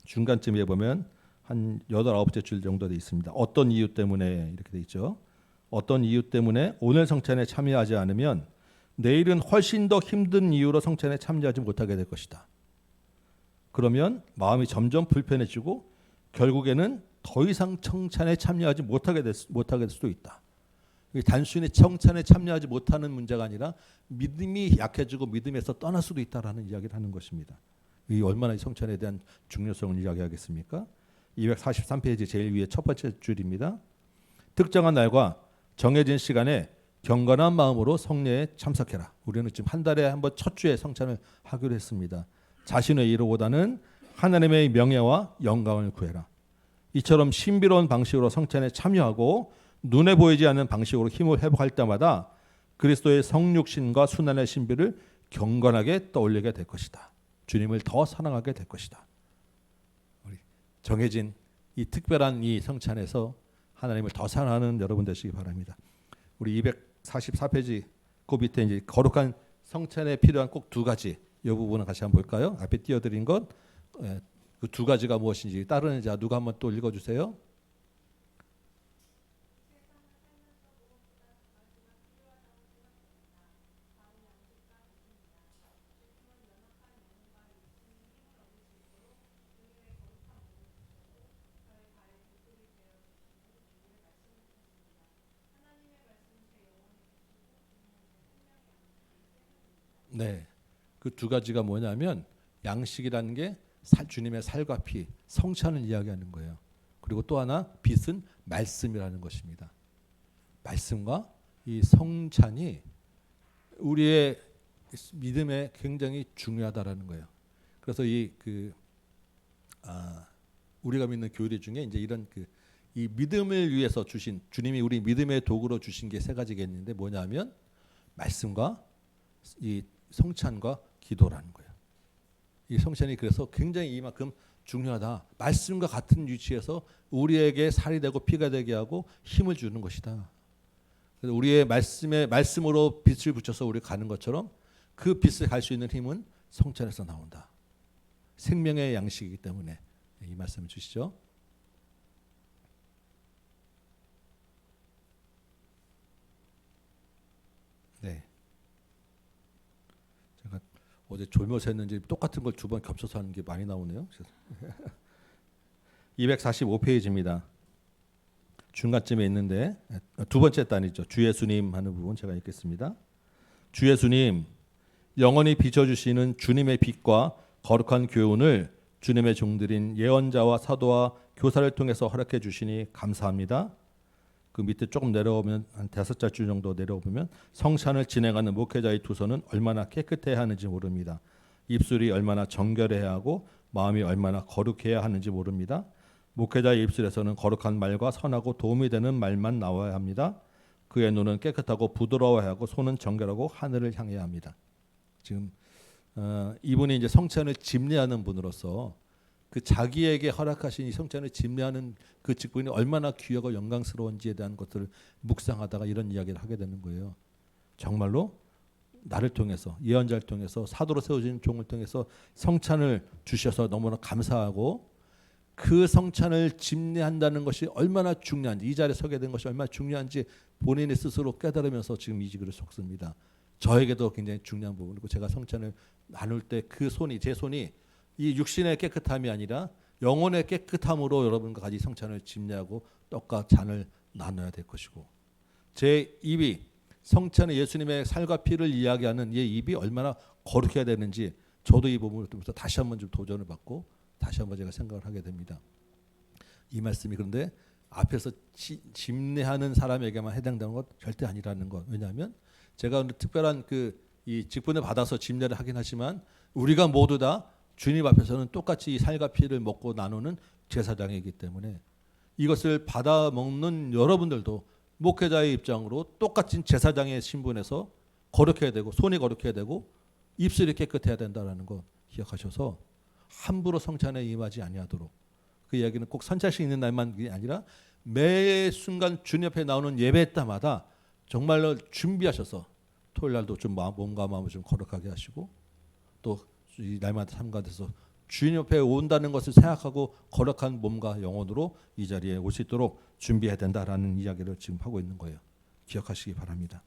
중간쯤에 보면 한 8, 9째 줄 정도 되어 있습니다. 어떤 이유 때문에 이렇게 되어 있죠. 어떤 이유 때문에 오늘 성찬에 참여하지 않으면 내일은 훨씬 더 힘든 이유로 성찬에 참여하지 못하게 될 것이다. 그러면 마음이 점점 불편해지고 결국에는 더 이상 성찬에 참여하지 못하게 될 수도 있다. 단순히 성찬에 참여하지 못하는 문제가 아니라 믿음이 약해지고 믿음에서 떠날 수도 있다라는 이야기를 하는 것입니다. 이 얼마나 성찬에 대한 중요성을 이야기하겠습니까? 243페이지 제일 위에 첫 번째 줄입니다. 특정한 날과 정해진 시간에 경건한 마음으로 성례에 참석해라. 우리는 지금 한 달에 한 번 첫 주에 성찬을 하기로 했습니다. 자신의 이로보다는 하나님의 명예와 영광을 구해라. 이처럼 신비로운 방식으로 성찬에 참여하고 눈에 보이지 않는 방식으로 힘을 회복할 때마다 그리스도의 성육신과 순환의 신비를 경건하게 떠올리게 될 것이다. 주님을 더 사랑하게 될 것이다. 우리 정해진 이 특별한 이 성찬에서 하나님을 더 사랑하는 여러분 되시기 바랍니다. 우리 244페이지 그 밑에 이제 거룩한 성찬에 필요한 꼭 두 가지 이 부분을 같이 한번 볼까요? 앞에 띄워드린 것 그 두 가지가 무엇인지 따르는 자 누가 한번 또 읽어주세요. 네, 그 두 가지가 뭐냐면 양식이라는 게 주님의 살과 피, 성찬을 이야기하는 거예요. 그리고 또 하나 빛은 말씀이라는 것입니다. 말씀과 이 성찬이 우리의 믿음에 굉장히 중요하다라는 거예요. 그래서 우리가 믿는 교리 중에 이제 이런 이 믿음을 위해서 주신 주님이 우리 믿음의 도구로 주신 게 세 가지가 있는데 뭐냐면 말씀과 이 성찬과 기도라는 거예요. 이 성찬이 그래서 굉장히 이만큼 중요하다. 말씀과 같은 위치에서 우리에게 살이 되고 피가 되게 하고 힘을 주는 것이다. 그래서 우리의 말씀으로 빛을 붙여서 우리 가는 것처럼 그 빛을 갈 수 있는 힘은 성찬에서 나온다. 생명의 양식이기 때문에 이 말씀을 주시죠. 네. 제가 어제 졸면서 했는지 똑같은 걸 두 번 겹쳐서 하는 게 많이 나오네요. 245페이지입니다. 중간쯤에 있는데 두 번째 단이죠. 주 예수님 하는 부분 제가 읽겠습니다. 주 예수님 영원히 비춰주시는 주님의 빛과 거룩한 교훈을 주님의 종들인 예언자와 사도와 교사를 통해서 허락해 주시니 감사합니다. 그 밑에 조금 내려오면 한 5줄 정도 내려오면 성찬을 진행하는 목회자의 두 손은 얼마나 깨끗해야 하는지 모릅니다. 입술이 얼마나 정결해야 하고 마음이 얼마나 거룩해야 하는지 모릅니다. 목회자의 입술에서는 거룩한 말과 선하고 도움이 되는 말만 나와야 합니다. 그의 눈은 깨끗하고 부드러워야 하고 손은 정결하고 하늘을 향해야 합니다. 지금 이분이 이제 성찬을 집례하는 분으로서 그 자기에게 허락하신 이 성찬을 집례하는 그 직분이 얼마나 귀하고 영광스러운지에 대한 것들을 묵상하다가 이런 이야기를 하게 되는 거예요. 정말로 나를 통해서 예언자를 통해서 사도로 세워진 종을 통해서 성찬을 주셔서 너무나 감사하고 그 성찬을 집례한다는 것이 얼마나 중요한지 이 자리에 서게 된 것이 얼마나 중요한지 본인이 스스로 깨달으면서 지금 이 글을 썼습니다. 저에게도 굉장히 중요한 부분이고 제가 성찬을 나눌 때 그 손이 제 손이 이 육신의 깨끗함이 아니라 영혼의 깨끗함으로 여러분과 같이 성찬을 집례하고 떡과 잔을 나눠야 될 것이고 제 입이 성찬의 예수님의 살과 피를 이야기하는 이 입이 얼마나 거룩해야 되는지 저도 이 부분을 통해서 다시 한번 좀 도전을 받고 다시 한번 제가 생각을 하게 됩니다. 이 말씀이 그런데 앞에서 집례하는 사람에게만 해당되는 것 절대 아니라는 것. 왜냐하면 제가 특별한 이 직분을 받아서 집례를 하긴 하지만 우리가 모두 다 주님 앞에서는 똑같이 이 살과 피를 먹고 나누는 제사장이기 때문에 이것을 받아 먹는 여러분들도 목회자의 입장으로 똑같은 제사장의 신분에서 거룩해야 되고 손이 거룩해야 되고 입술이 깨끗해야 된다는 거 기억하셔서 함부로 성찬에 임하지 아니하도록 그 이야기는 꼭 선찰식 있는 날만이 아니라 매 순간 주님 앞에 나오는 예배 때마다 정말로 준비하셔서 토요일 날도 좀 몸과 마음을 좀 거룩하게 하시고 또 이 날마다 참가돼서 주님 옆에 온다는 것을 생각하고 거룩한 몸과 영혼으로 이 자리에 올 수 있도록 준비해야 된다라는 이야기를 지금 하고 있는 거예요. 기억하시기 바랍니다.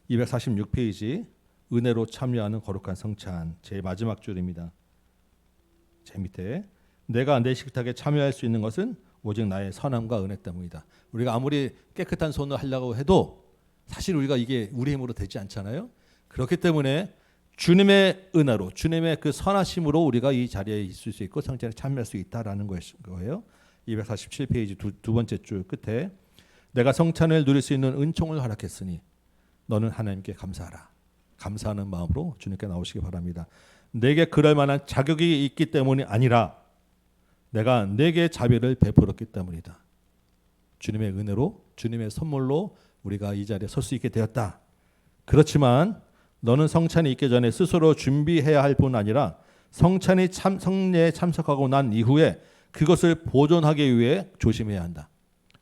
246페이지 은혜로 참여하는 거룩한 성찬 제 마지막 줄입니다. 제 밑에 내가 내 식탁에 참여할 수 있는 것은 오직 나의 선함과 은혜 때문이다. 우리가 아무리 깨끗한 손을 하려고 해도 사실 우리가 이게 우리 힘으로 되지 않잖아요. 그렇기 때문에 주님의 은혜로 주님의 그 선하심으로 우리가 이 자리에 있을 수 있고 성찬에 참여할 수 있다라는 거예요. 247페이지 두 번째 줄 끝에 내가 성찬을 누릴 수 있는 은총을 허락했으니 너는 하나님께 감사하라. 감사하는 마음으로 주님께 나오시기 바랍니다. 내게 그럴 만한 자격이 있기 때문이 아니라 내가 내게 자비를 베풀었기 때문이다. 주님의 은혜로 주님의 선물로 우리가 이 자리에 설 수 있게 되었다. 그렇지만 너는 성찬이 있기 전에 스스로 준비해야 할 뿐 아니라 성례에 참석하고 난 이후에 그것을 보존하기 위해 조심해야 한다.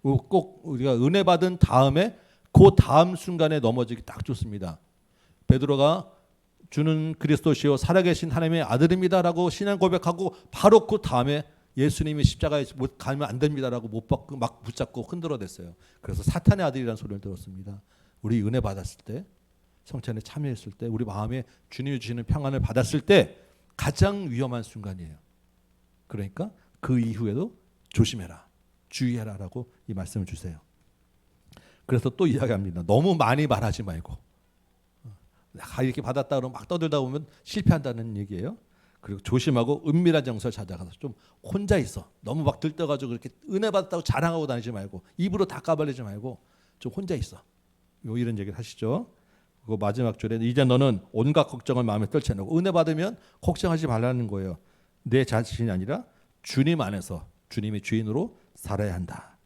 꼭 우리가 은혜 받은 다음에 그 다음 순간에 넘어지기 딱 좋습니다. 베드로가 주는 그리스도시요 살아계신 하나님의 아들입니다라고 신앙 고백하고 바로 그 다음에 예수님이 십자가에 못 가면 안 됩니다라고 못 받고 막 붙잡고 흔들어댔어요. 그래서 사탄의 아들이라는 소리를 들었습니다. 우리 은혜 받았을 때, 성찬에 참여했을 때, 우리 마음에 주님이 주시는 평안을 받았을 때 가장 위험한 순간이에요. 그러니까 그 이후에도 조심해라, 주의해라라고 이 말씀을 주세요. 그래서 또 이야기합니다. 너무 많이 말하지 말고, 이렇게 받았다 그러면 막 떠들다 보면 실패한다는 얘기예요. 그리고 조심하고 은밀한 장소를 찾아가서 좀 혼자 있어. 너무 막 들떠가지고 그렇게 은혜 받았다고 자랑하고 다니지 말고, 입으로 다 까발리지 말고 좀 혼자 있어. 이런 얘기를 하시죠. 그 마지막 줄에 이제 너는 온갖 걱정을 마음에 떨쳐내고, 은혜 받으면 걱정하지 말라는 거예요. 내 자신이 아니라 주님 안에서 주님의 주인으로 살아야 한다.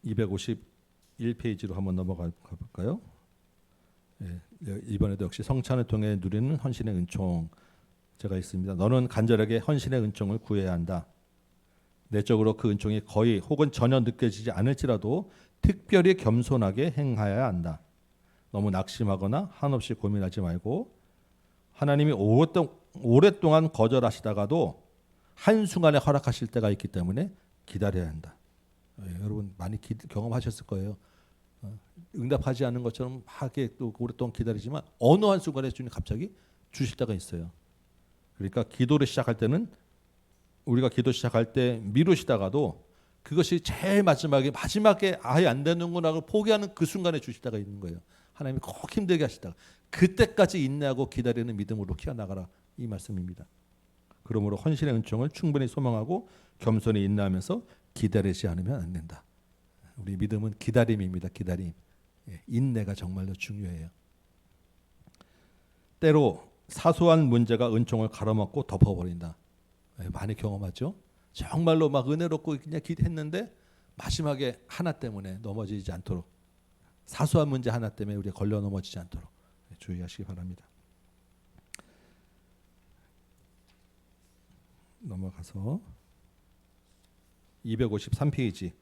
251페이지로 한번 넘어가 볼까요? 이번에도 역시 성찬을 통해 누리는 헌신의 은총 제가 있습니다. 너는 간절하게 헌신의 은총을 구해야 한다. 내적으로 그 은총이 거의 혹은 전혀 느껴지지 않을지라도 특별히 겸손하게 행하여야 한다. 너무 낙심하거나 한없이 고민하지 말고, 하나님이 오랫동안 거절하시다가도 한순간에 허락하실 때가 있기 때문에 기다려야 한다. 여러분 많이 경험하셨을 거예요. 응답하지 않는 것처럼 하게 또 오랫동안 기다리지만 어느 한순간에 주님 갑자기 주실 때가 있어요. 그러니까 기도를 시작할 때는, 우리가 기도 시작할 때 미루시다가도 그것이 제일 마지막에 아예 안 되는구나를 포기하는 그 순간에 주실 때가 있는 거예요. 하나님이 꼭 힘들게 하시다가 그때까지 인내하고 기다리는 믿음으로 키워나가라, 이 말씀입니다. 그러므로 헌신의 은총을 충분히 소망하고 겸손히 인내하면서 기다리지 않으면 안 된다. 우리 믿음은 기다림입니다. 기다림. 인내가 정말로 중요해요. 때로 사소한 문제가 은총을 가로막고 덮어버린다. 많이 경험하죠. 정말로 막 은혜롭고 그냥 기도했는데 마지막에 하나 때문에 넘어지지 않도록, 사소한 문제 하나 때문에 우리가 걸려 넘어지지 않도록 주의하시기 바랍니다. 넘어가서 253페이지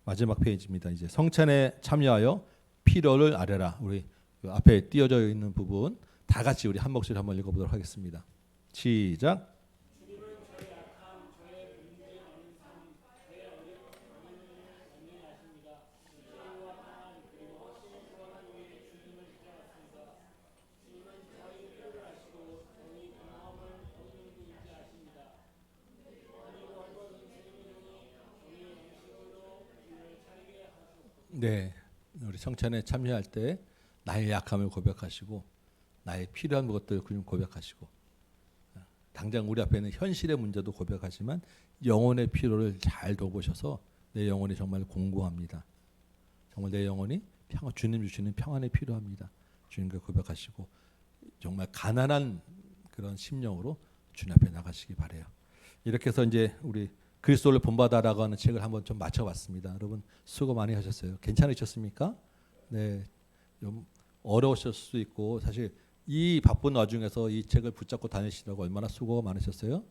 마지막 페이지입니다. 이제 성찬에 참여하여 필요를 아뢰라. 우리 앞에 띄어져 있는 부분 다 같이 우리 한 목소리 한번 읽어보도록 하겠습니다. 시작. 네, 우리 성찬에 참여할 때 나의 약함을 고백하시고 나의 필요한 것들을 고백하시고, 당장 우리 앞에 있는 현실의 문제도 고백하지만 영혼의 필요를 잘 돌보셔서 내 영혼이 정말 공고합니다. 정말 내 영혼이 주님 주시는 평안에 필요합니다. 주님께 고백하시고 정말 가난한 그런 심령으로 주님 앞에 나가시기 바래요. 이렇게 해서 이제 우리 그리스도를 본받아라고 하는 책을 한번 좀 맞춰봤습니다. 여러분 수고 많이 하셨어요. 괜찮으셨습니까? 네, 좀 어려우셨을 수도 있고, 사실 이 바쁜 와중에서 이 책을 붙잡고 다니시라고 얼마나 수고가 많으셨어요.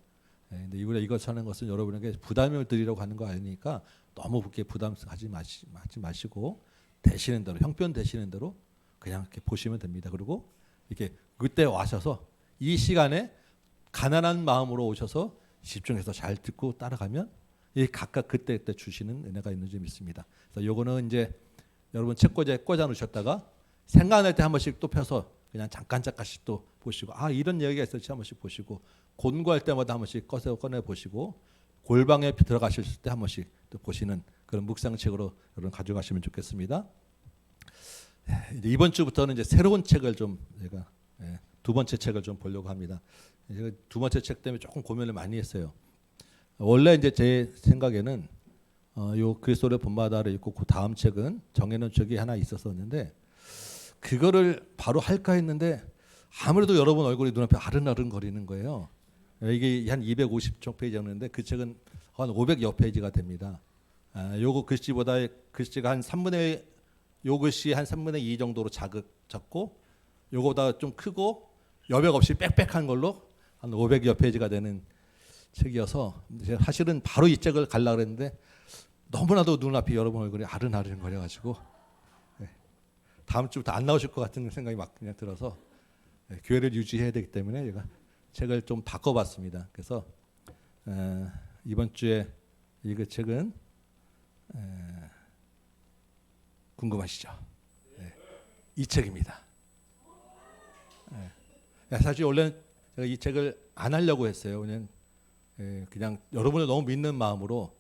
네, 근데 이걸 사는 것은 여러분에게 부담을 드리려고 하는 거 아니니까 너무 그렇게 부담하지 마시고 되시는 대로, 형편 되시는 대로 그냥 이렇게 보시면 됩니다. 그리고 이렇게 그때 와셔서 이 시간에 가난한 마음으로 오셔서 집중해서 잘 듣고 따라가면 이 각각 그때 주시는 은혜가 있는 줄 믿습니다. 그래서 요거는 이제 여러분 책꽂이에 꽂아 놓으셨다가 생각날 때 한 번씩 또 펴서 그냥 잠깐씩 또 보시고, 이런 얘기가 있었지 한 번씩 보시고, 곤고할 때마다 한 번씩 꺼내 보시고, 골방에 들어가실 때 한 번씩 또 보시는 그런 묵상책으로 여러분 가져가시면 좋겠습니다. 이번 주부터는 이제 새로운 책을 좀 제가 두 번째 책을 좀 보려고 합니다. 두 번째 책 때문에 조금 고민을 많이 했어요. 원래 이제 제 생각에는 요 그리스도를 본받아를 읽고 그 다음 책은 정해놓은 책이 하나 있었었는데 그거를 바로 할까 했는데 아무래도 여러분 얼굴이 눈앞에 아른아른 거리는 거예요. 이게 한 250쪽 페이지였는데 그 책은 한 500여 페이지가 됩니다. 요거 글씨보다 글씨가 한 3분의 요 글씨 한 3분의 2 정도로 작고 요거보다 좀 크고 여백 없이 빽빽한 걸로 한 500여 페이지가 되는 책이어서 제가 사실은 바로 이 책을 가려고 그랬는데 너무나도 눈앞이 여러분 얼굴이 아른아른 거려가지고 다음 주부터 안 나오실 것 같은 생각이 막 그냥 들어서 교회를 유지해야 되기 때문에 제가 책을 좀 바꿔봤습니다. 그래서 이번 주에 읽을 책은 궁금하시죠? 이 책입니다. 사실 원래는 제가 이 책을 안 하려고 했어요. 그냥 여러분을 너무 믿는 마음으로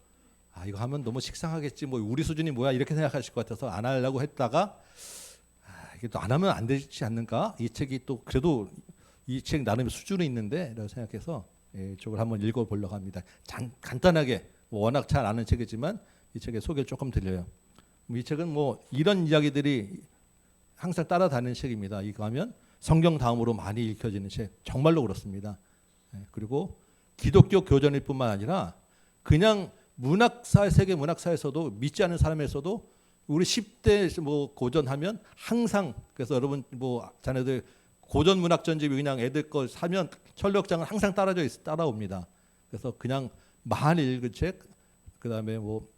이거 하면 너무 식상하겠지, 뭐 우리 수준이 뭐야 이렇게 생각하실 것 같아서 안 하려고 했다가 이게 또 안 하면 안 되지 않는가? 이 책이 또 그래도 이 책 나름의 수준이 있는데 라고 생각해서 이쪽을 한번 읽어보려고 합니다. 간단하게 워낙 잘 아는 책이지만 이 책의 소개를 조금 드려요. 이 책은 뭐 이런 이야기들이 항상 따라다니는 책입니다. 이거 하면 성경 다음으로 많이 읽혀지는 책, 정말로 그렇습니다. 그리고 기독교 교전일 뿐만 아니라 그냥 세계 문학사에서도 믿지 않는 사람에서도 우리 10대 뭐 고전하면 항상, 그래서 여러분 뭐 자네들 고전 문학 전집이 그냥 애들 거 사면 철력장은 항상 따라옵니다. 그래서 그냥 많이 읽은 책, 그다음에 뭐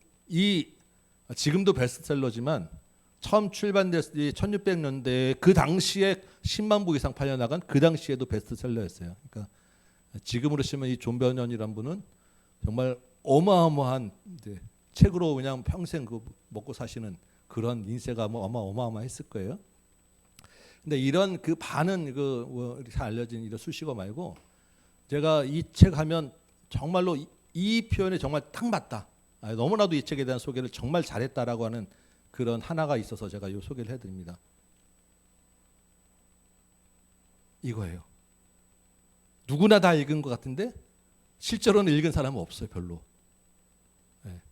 지금도 베스트셀러지만 처음 출간됐을 때 1600년대에 그 당시에 10만 부 이상 팔려나간 그 당시에도 베스트셀러였어요. 그러니까 지금으로 치면 이 존 버년이란 분은 정말 어마어마한 책으로 그냥 평생 먹고 사시는 그런 인세가 뭐 어마어마했을 거예요. 근데 이런 그 많은 잘 알려진 이런 수식어 말고 제가 이 책 하면 정말로 이 표현이 정말 딱 맞다. 너무나도 이 책에 대한 소개를 정말 잘했다라고 하는 그런 하나가 있어서 제가 이 소개를 해드립니다. 이거예요. 누구나 다 읽은 것 같은데 실제로는 읽은 사람은 없어요, 별로.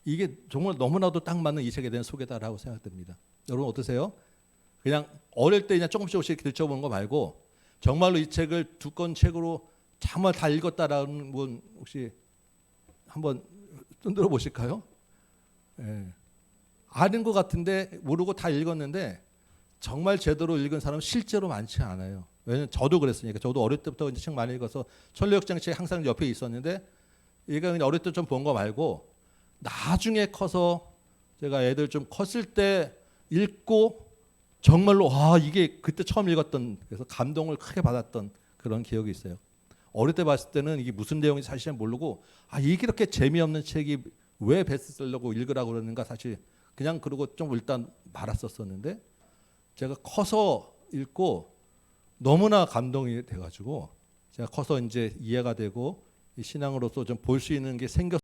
이게 정말 너무나도 딱 맞는 이 책에 대한 소개다라고 생각됩니다. 여러분 어떠세요? 그냥 어릴 때 그냥 조금씩 들춰보는 거 말고 정말로 이 책을 두 권 책으로 정말 다 읽었다라는 분 혹시 한번 흔들어 보실까요? 아는 것 같은데 모르고 다 읽었는데 정말 제대로 읽은 사람은 실제로 많지 않아요. 왜냐면 저도 그랬으니까. 저도 어릴 때부터 이제 책 많이 읽어서 천리역장 책이 항상 옆에 있었는데 얘가 그냥 어릴 때 좀 본 거 말고 나중에 커서 제가 애들 좀 컸을 때 읽고 정말로 이게 그때 처음 읽었던, 그래서 감동을 크게 받았던 그런 기억이 있어요. 어릴 때 봤을 때는 이게 무슨 내용인지 사실 모르고 이게 이렇게 재미없는 책이 왜 베스트셀러고 읽으라고 그러는가 사실 그냥 그러고 좀 일단 말았었는데 제가 커서 읽고 너무나 감동이 돼가지고 제가 커서 이제 이해가 되고 신앙으로서 좀 볼 수 있는 게 생겼.